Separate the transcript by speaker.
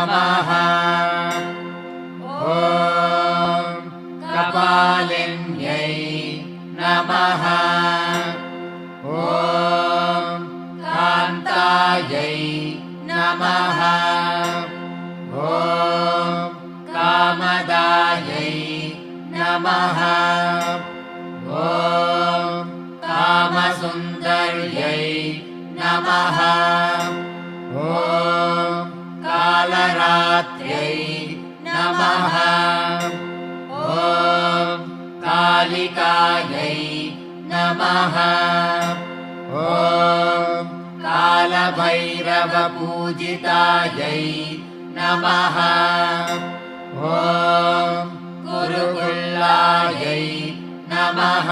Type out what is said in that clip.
Speaker 1: नमः। ॐ कपालिन्यै नमः। ॐ कान्तायै नमः। ॐ कामदायै नमः। ॐ कामसुन्दर्यै नमः। ॐ कालरात्र्यै नमः। ॐ कालिकायै नमः। ॐ कालभैरवपूजितायै नमः। ॐ गुरुकुल्लायै नमः।